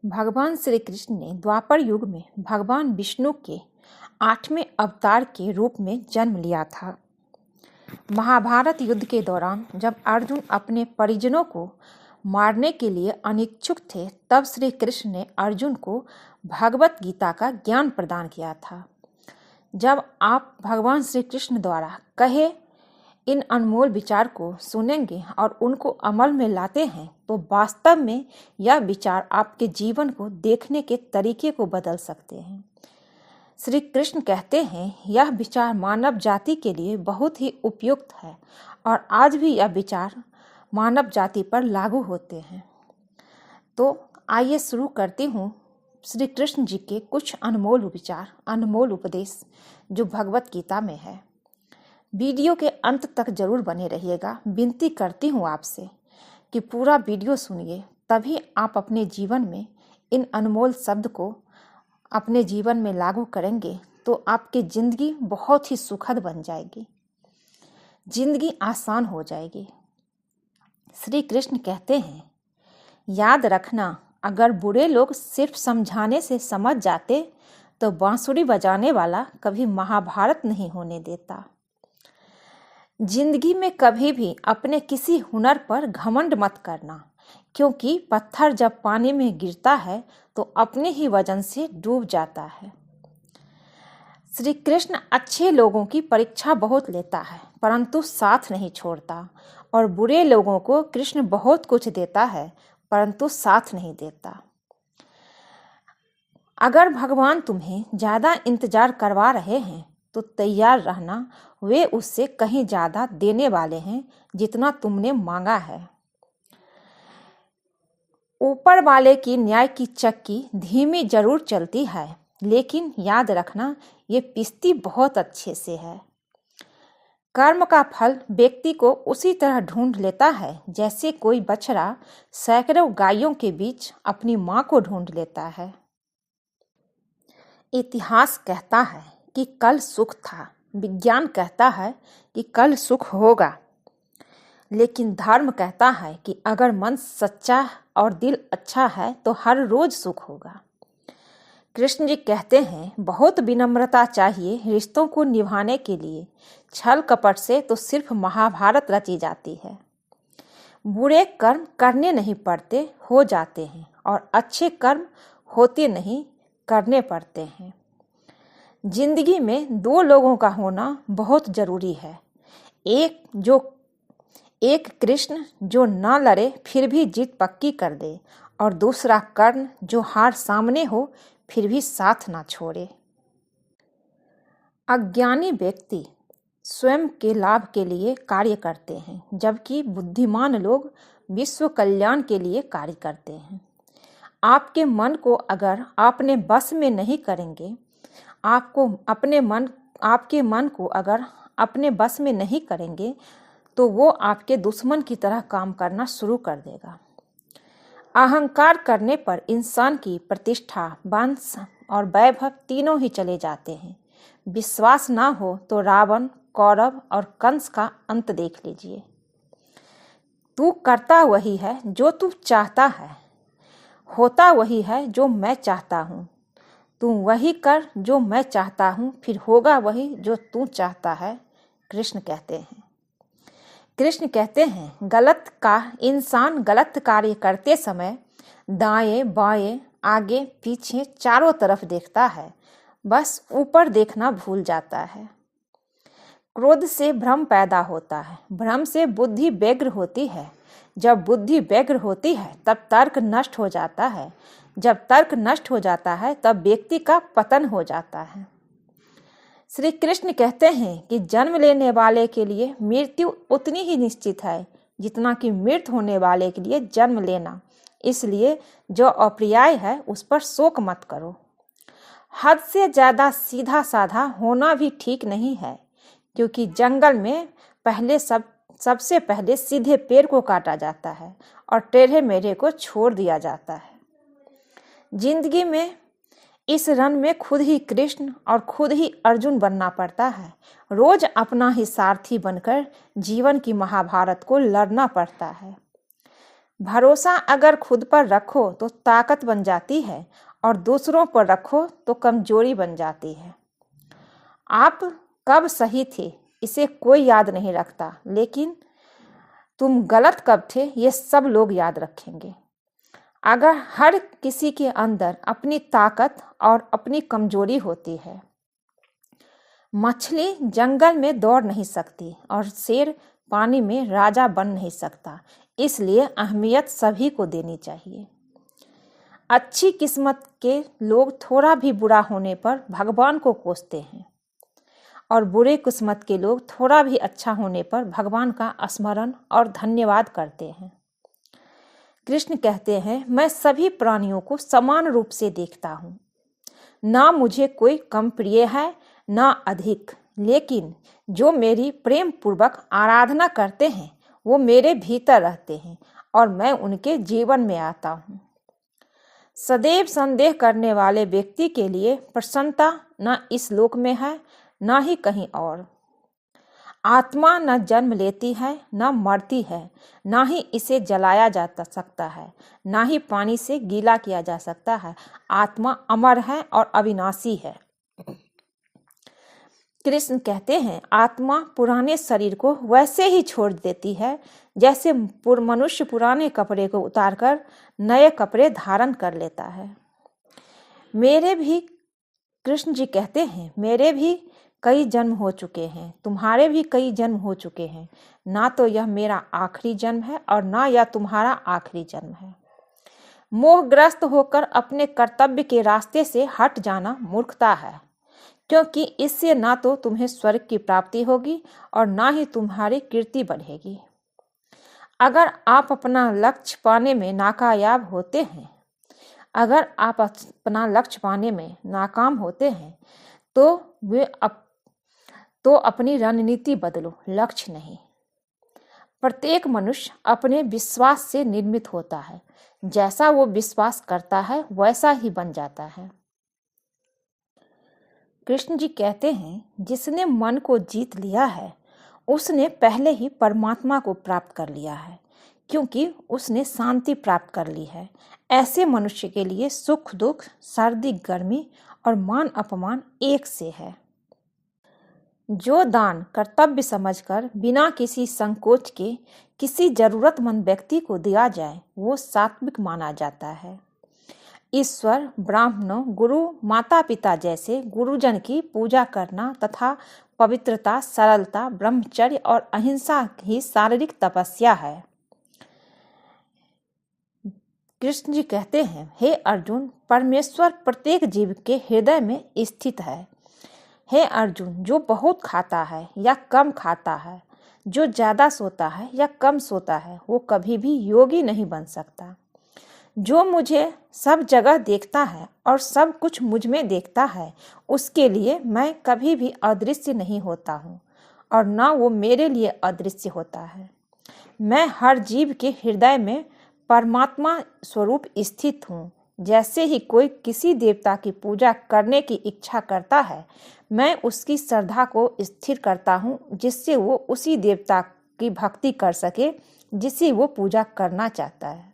भगवान श्री कृष्ण ने द्वापर युग में भगवान विष्णु के 8वें अवतार के रूप में जन्म लिया था। महाभारत युद्ध के दौरान जब अर्जुन अपने परिजनों को मारने के लिए अनिच्छुक थे, तब श्री कृष्ण ने अर्जुन को भगवत गीता का ज्ञान प्रदान किया था। जब आप भगवान श्री कृष्ण द्वारा कहे इन अनमोल विचार को सुनेंगे और उनको अमल में लाते हैं, तो वास्तव में यह विचार आपके जीवन को देखने के तरीके को बदल सकते हैं। श्री कृष्ण कहते हैं, यह विचार मानव जाति के लिए बहुत ही उपयुक्त है और आज भी यह विचार मानव जाति पर लागू होते हैं। तो आइए शुरू करती हूँ श्री कृष्ण जी के कुछ अनमोल विचार, अनमोल उपदेश जो भगवत गीता में है। वीडियो के अंत तक जरूर बने रहिएगा। विनती करती हूँ आपसे कि पूरा वीडियो सुनिए, तभी आप अपने जीवन में इन अनमोल शब्द को अपने जीवन में लागू करेंगे तो आपकी ज़िंदगी बहुत ही सुखद बन जाएगी, जिंदगी आसान हो जाएगी। श्री कृष्ण कहते हैं, याद रखना, अगर बुरे लोग सिर्फ समझाने से समझ जाते तो बांसुरी बजाने वाला कभी महाभारत नहीं होने देता। जिंदगी में कभी भी अपने किसी हुनर पर घमंड मत करना, क्योंकि पत्थर जब पानी में गिरता है तो अपने ही वजन से डूब जाता है। श्री कृष्ण अच्छे लोगों की परीक्षा बहुत लेता है, परंतु साथ नहीं छोड़ता, और बुरे लोगों को कृष्ण बहुत कुछ देता है, परंतु साथ नहीं देता। अगर भगवान तुम्हें ज़्यादा इंतजार करवा रहे हैं तो तैयार रहना, वे उससे कहीं ज़्यादा देने वाले हैं जितना तुमने मांगा है। ऊपर वाले की न्याय की चक्की धीमी जरूर चलती है, लेकिन याद रखना, ये पिसती बहुत अच्छे से है। कर्म का फल व्यक्ति को उसी तरह ढूंढ लेता है जैसे कोई बछड़ा सैकड़ों गायों के बीच अपनी मां को ढूंढ लेता है। इतिहास कहता है कि कल सुख था, विज्ञान कहता है कि कल सुख होगा, लेकिन धर्म कहता है कि अगर मन सच्चा और दिल अच्छा है तो हर रोज सुख होगा। कृष्ण जी कहते हैं, बहुत विनम्रता चाहिए रिश्तों को निभाने के लिए। छल कपट से तो सिर्फ महाभारत रची जाती है। बुरे कर्म करने नहीं पड़ते, हो जाते हैं, और अच्छे कर्म होते नहीं, करने पड़ते हैं। जिंदगी में दो लोगों का होना बहुत जरूरी है। एक कृष्ण जो ना लड़े फिर भी जीत पक्की कर दे, और दूसरा कर्ण जो हार सामने हो फिर भी साथ ना छोड़े। अज्ञानी व्यक्ति स्वयं के लाभ के लिए कार्य करते हैं, जबकि बुद्धिमान लोग विश्व कल्याण के लिए कार्य करते हैं। आपके मन को अगर आपने बस में नहीं करेंगे, आपके मन को अगर अपने बस में नहीं करेंगे तो वो आपके दुश्मन की तरह काम करना शुरू कर देगा। अहंकार करने पर इंसान की प्रतिष्ठा, वंश और वैभव तीनों ही चले जाते हैं। विश्वास ना हो तो रावण, कौरव और कंस का अंत देख लीजिए। तू करता वही है जो तू चाहता है, होता वही है जो मैं चाहता हूँ। तू वही कर जो मैं चाहता हूँ, फिर होगा वही जो तू चाहता है, कृष्ण कहते हैं। कृष्ण कहते हैं, इंसान गलत कार्य करते समय दाएं बाएं, आगे पीछे चारों तरफ देखता है, बस ऊपर देखना भूल जाता है। क्रोध से भ्रम पैदा होता है, भ्रम से बुद्धि व्यग्र होती है, जब बुद्धि व्यग्र होती है तब तर्क नष्ट हो जाता है, जब तर्क नष्ट हो जाता है तब व्यक्ति का पतन हो जाता है। श्री कृष्ण कहते हैं कि जन्म लेने वाले के लिए मृत्यु उतनी ही निश्चित है जितना कि मृत होने वाले के लिए जन्म लेना। इसलिए जो अप्रिय है उस पर शोक मत करो। हद से ज़्यादा सीधा साधा होना भी ठीक नहीं है, क्योंकि जंगल में सबसे पहले सीधे पेड़ को काटा जाता है और टेढ़े मेढ़े को छोड़ दिया जाता है। जिंदगी में इस रण में खुद ही कृष्ण और खुद ही अर्जुन बनना पड़ता है। रोज अपना ही सारथी बनकर जीवन की महाभारत को लड़ना पड़ता है। भरोसा अगर खुद पर रखो तो ताकत बन जाती है और दूसरों पर रखो तो कमजोरी बन जाती है। आप कब सही थे इसे कोई याद नहीं रखता, लेकिन तुम गलत कब थे ये सब लोग याद रखेंगे। अगर हर किसी के अंदर अपनी ताकत और अपनी कमजोरी होती है। मछली जंगल में दौड़ नहीं सकती और शेर पानी में राजा बन नहीं सकता, इसलिए अहमियत सभी को देनी चाहिए। अच्छी किस्मत के लोग थोड़ा भी बुरा होने पर भगवान को कोसते हैं और बुरे किस्मत के लोग थोड़ा भी अच्छा होने पर भगवान का स्मरण और धन्यवाद करते हैं। कृष्ण कहते हैं, मैं सभी प्राणियों को समान रूप से देखता हूँ। ना मुझे कोई कम प्रिय है ना अधिक, लेकिन जो मेरी प्रेम पूर्वक आराधना करते हैं वो मेरे भीतर रहते हैं और मैं उनके जीवन में आता हूँ। सदैव संदेह करने वाले व्यक्ति के लिए प्रसन्नता न इस लोक में है न ही कहीं और। आत्मा न जन्म लेती है न मरती है, न ही इसे जलाया जा सकता है, न ही पानी से गीला किया जा सकता है। आत्मा अमर है और अविनाशी है। कृष्ण कहते हैं, आत्मा पुराने शरीर को वैसे ही छोड़ देती है जैसे मनुष्य पुराने कपड़े को उतारकर नए कपड़े धारण कर लेता है। कृष्ण जी कहते हैं, मेरे भी कई जन्म हो चुके हैं, तुम्हारे भी कई जन्म हो चुके हैं। ना तो यह मेरा आखिरी जन्म है और ना यह तुम्हारा आखिरी जन्म है। मोहग्रस्त होकर अपने कर्तव्य के रास्ते से हट जाना मूर्खता है, क्योंकि इससे ना तो तुम्हें स्वर्ग की प्राप्ति होगी और ना ही तुम्हारी कीर्ति बढ़ेगी। अगर आप अपना लक्ष्य पाने में नाकामयाब होते हैं, अगर आप अपना लक्ष्य पाने में नाकाम होते हैं तो अपनी रणनीति बदलो, लक्ष्य नहीं। प्रत्येक मनुष्य अपने विश्वास से निर्मित होता है। जैसा वो विश्वास करता है वैसा ही बन जाता है। कृष्ण जी कहते हैं, जिसने मन को जीत लिया है उसने पहले ही परमात्मा को प्राप्त कर लिया है, क्योंकि उसने शांति प्राप्त कर ली है। ऐसे मनुष्य के लिए सुख दुख, सर्दी गर्मी और मान अपमान एक से है। जो दान कर्तव्य समझकर बिना किसी संकोच के किसी जरूरतमंद व्यक्ति को दिया जाए वो सात्विक माना जाता है। ईश्वर, ब्राह्मणों, गुरु, माता पिता जैसे गुरुजन की पूजा करना तथा पवित्रता, सरलता, ब्रह्मचर्य और अहिंसा ही शारीरिक तपस्या है। कृष्ण जी कहते हैं, हे अर्जुन, परमेश्वर प्रत्येक जीव के हृदय में स्थित है। हे अर्जुन, जो बहुत खाता है या कम खाता है, जो ज्यादा सोता है या कम सोता है, वो कभी भी योगी नहीं बन सकता। जो मुझे सब जगह देखता है और सब कुछ मुझ में देखता है, उसके लिए मैं कभी भी अदृश्य नहीं होता हूँ और ना वो मेरे लिए अदृश्य होता है। मैं हर जीव के हृदय में परमात्मा स्वरूप स्थित हूँ। जैसे ही कोई किसी देवता की पूजा करने की इच्छा करता है, मैं उसकी श्रद्धा को स्थिर करता हूँ, जिससे वो उसी देवता की भक्ति कर सके जिसे वो पूजा करना चाहता है।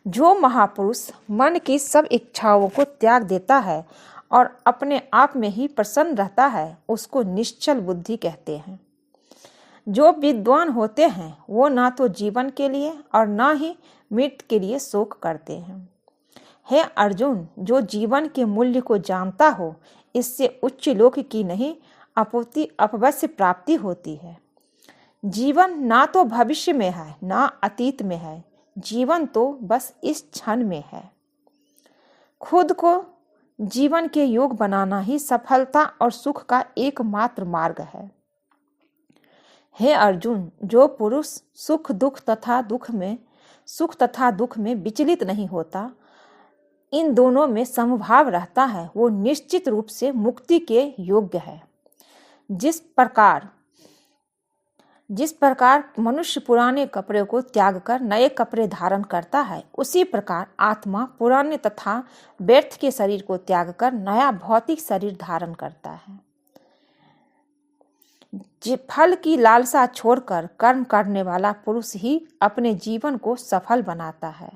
जो महापुरुष मन की सब इच्छाओं को त्याग देता है और अपने आप में ही प्रसन्न रहता है, उसको निश्चल बुद्धि कहते हैं। जो विद्वान होते हैं वो ना तो जीवन के लिए और ना ही मृत्यु के लिए शोक करते हैं। हे अर्जुन, जो जीवन के मूल्य को जानता हो, इससे उच्च लोक की नहीं अपवश्य प्राप्ति होती है। जीवन ना तो भविष्य में है ना अतीत में है, जीवन तो बस इस क्षण में है। खुद को जीवन के योग बनाना ही सफलता और सुख का एकमात्र मार्ग है। हे अर्जुन, जो पुरुष सुख तथा दुख में विचलित नहीं होता, इन दोनों में समभाव रहता है, वो निश्चित रूप से मुक्ति के योग्य है। जिस प्रकार मनुष्य पुराने कपड़े को त्याग कर नए कपड़े धारण करता है, उसी प्रकार आत्मा पुराने तथा व्यर्थ के शरीर को त्याग कर नया भौतिक शरीर धारण करता है। फल की लालसा छोड़कर कर्म करने वाला पुरुष ही अपने जीवन को सफल बनाता है।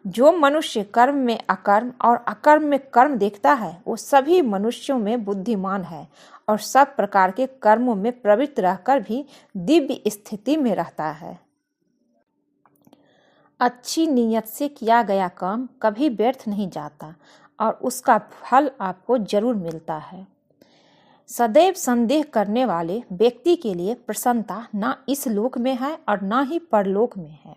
जो मनुष्य कर्म में अकर्म और अकर्म में कर्म देखता है वो सभी मनुष्यों में बुद्धिमान है और सब प्रकार के कर्मों में प्रवृत्त रहकर भी दिव्य स्थिति में रहता है। अच्छी नीयत से किया गया काम कभी व्यर्थ नहीं जाता और उसका फल आपको जरूर मिलता है। सदैव संदेह करने वाले व्यक्ति के लिए प्रसन्नता ना इस लोक में है और ना ही परलोक में है।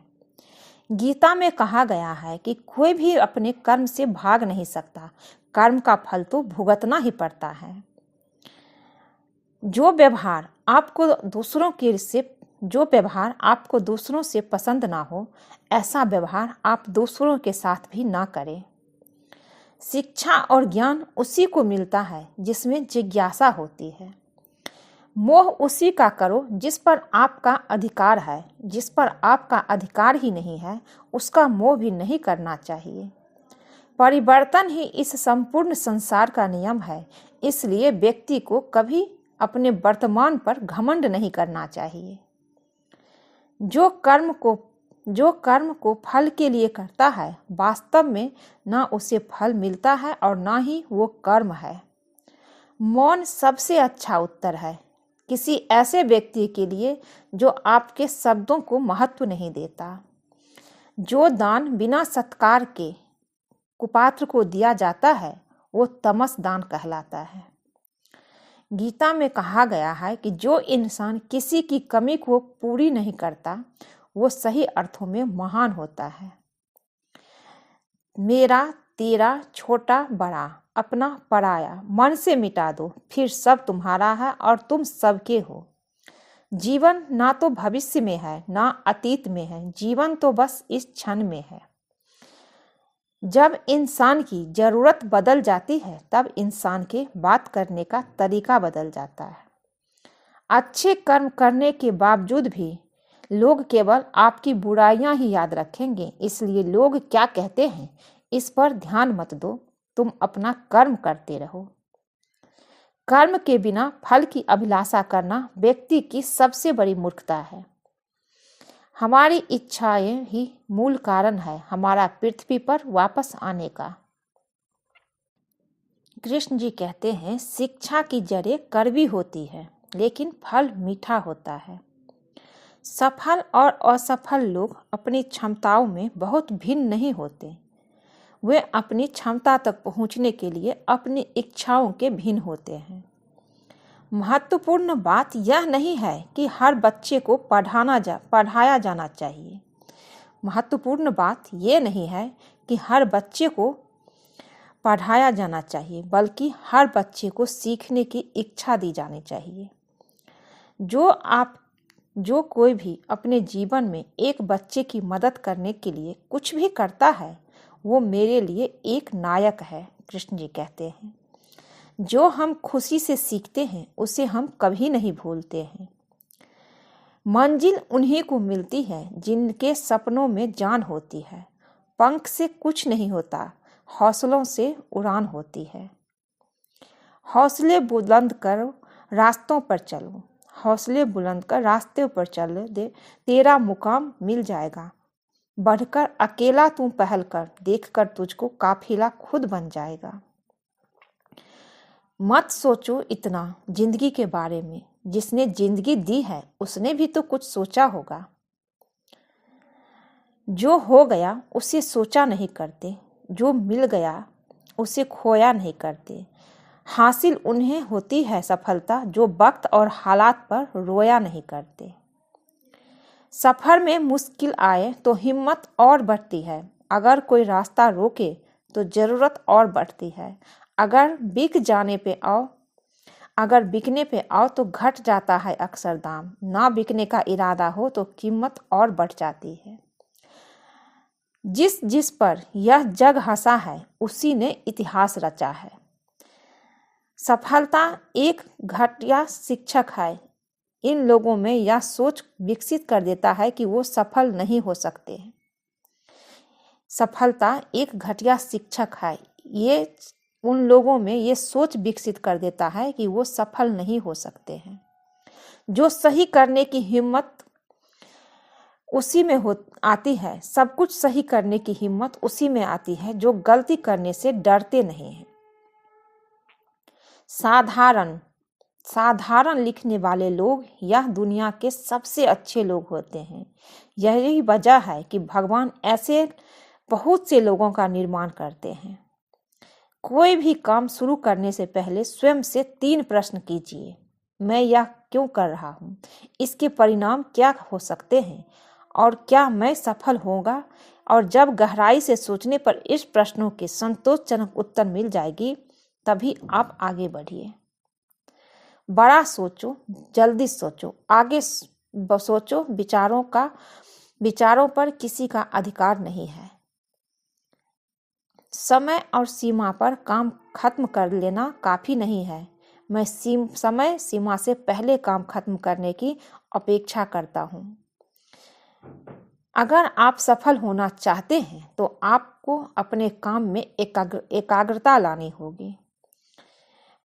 गीता में कहा गया है कि कोई भी अपने कर्म से भाग नहीं सकता, कर्म का फल तो भुगतना ही पड़ता है। जो व्यवहार आपको दूसरों से पसंद ना हो, ऐसा व्यवहार आप दूसरों के साथ भी ना करें। शिक्षा और ज्ञान उसी को मिलता है जिसमें जिज्ञासा होती है। मोह उसी का करो जिस पर आपका अधिकार है, जिस पर आपका अधिकार ही नहीं है उसका मोह भी नहीं करना चाहिए। परिवर्तन ही इस संपूर्ण संसार का नियम है, इसलिए व्यक्ति को कभी अपने वर्तमान पर घमंड नहीं करना चाहिए। जो कर्म को फल के लिए करता है वास्तव में ना उसे फल मिलता है और ना ही वो कर्म है। मौन सबसे अच्छा उत्तर है किसी ऐसे व्यक्ति के लिए जो आपके शब्दों को महत्व नहीं देता। जो दान बिना सत्कार के कुपात्र को दिया जाता है वो तमस दान कहलाता है। गीता में कहा गया है कि जो इंसान किसी की कमी को पूरी नहीं करता वो सही अर्थों में महान होता है। मेरा तेरा छोटा बड़ा अपना पराया मन से मिटा दो, फिर सब तुम्हारा है और तुम सबके हो। जीवन ना तो भविष्य में है ना अतीत में है, जीवन तो बस इस क्षण में है। जब इंसान की जरूरत बदल जाती है तब इंसान के बात करने का तरीका बदल जाता है। अच्छे कर्म करने के बावजूद भी लोग केवल आपकी बुराइयां ही याद रखेंगे, इसलिए लोग क्या कहते हैं इस पर ध्यान मत दो, तुम अपना कर्म करते रहो। कर्म के बिना फल की अभिलाषा करना व्यक्ति की सबसे बड़ी मूर्खता है। हमारी इच्छाएं ही मूल कारण है हमारा पृथ्वी पर वापस आने का। कृष्ण जी कहते हैं शिक्षा की जड़ें कड़वी होती है लेकिन फल मीठा होता है। सफल और असफल लोग अपनी क्षमताओं में बहुत भिन्न नहीं होते, वे अपनी क्षमता तक पहुंचने के लिए अपनी इच्छाओं के भिन्न होते हैं। महत्वपूर्ण बात यह नहीं है कि हर बच्चे को पढ़ाया जाना चाहिए। महत्वपूर्ण बात यह नहीं है कि हर बच्चे को पढ़ाया जाना चाहिए, बल्कि हर बच्चे को सीखने की इच्छा दी जानी चाहिए। जो कोई भी अपने जीवन में एक बच्चे की मदद करने के लिए कुछ भी करता है वो मेरे लिए एक नायक है। कृष्ण जी कहते हैं जो हम खुशी से सीखते हैं उसे हम कभी नहीं भूलते हैं। मंजिल उन्हीं को मिलती है जिनके सपनों में जान होती है। पंख से कुछ नहीं होता, हौसलों से उड़ान होती है। हौसले बुलंद करो, रास्तों पर चलो, हौसले बुलंद कर रास्ते पर चल दे, तेरा मुकाम मिल जाएगा। बढ़कर अकेला तू पहल कर, देखकर तुझको काफिला खुद बन जाएगा। मत सोचो इतना जिंदगी के बारे में, जिसने जिंदगी दी है उसने भी तो कुछ सोचा होगा। जो हो गया उसे सोचा नहीं करते, जो मिल गया उसे खोया नहीं करते। हासिल उन्हें होती है सफलता जो वक्त और हालात पर रोया नहीं करते। सफर में मुश्किल आए तो हिम्मत और बढ़ती है, अगर कोई रास्ता रोके तो जरूरत और बढ़ती है। अगर बिकने पे आओ तो घट जाता है अक्सर दाम, ना बिकने का इरादा हो तो कीमत और बढ़ जाती है। जिस पर यह जग हंसा है उसी ने इतिहास रचा है। सफलता एक घटिया शिक्षक है, इन लोगों में यह सोच विकसित कर देता है कि वो सफल नहीं हो सकते हैं। सफलता एक घटिया शिक्षक है, ये उन लोगों में ये सोच विकसित कर देता है कि वो सफल नहीं हो सकते हैं। जो सही करने की हिम्मत उसी में आती है, सब कुछ सही करने की हिम्मत उसी में आती है जो गलती करने से डरते नहीं हैं। साधारण लिखने वाले लोग यह दुनिया के सबसे अच्छे लोग होते हैं। यही वजह है कि भगवान ऐसे बहुत से लोगों का निर्माण करते हैं। कोई भी काम शुरू करने से पहले स्वयं से 3 प्रश्न कीजिए। मैं यह क्यों कर रहा हूँ? इसके परिणाम क्या हो सकते हैं? और क्या मैं सफल होगा? और जब गहराई से सोचने पर इस प्रश्नों के संतोषजनक उत्तर मिल जाएगी, तभी आप आगे बढ़िए। बड़ा सोचो, जल्दी सोचो, आगे सोचो। विचारों पर किसी का अधिकार नहीं है। समय और सीमा पर काम खत्म कर लेना काफी नहीं है। मैं समय सीमा से पहले काम खत्म करने की अपेक्षा करता हूँ। अगर आप सफल होना चाहते हैं तो आपको अपने काम में एकाग्रता लानी होगी।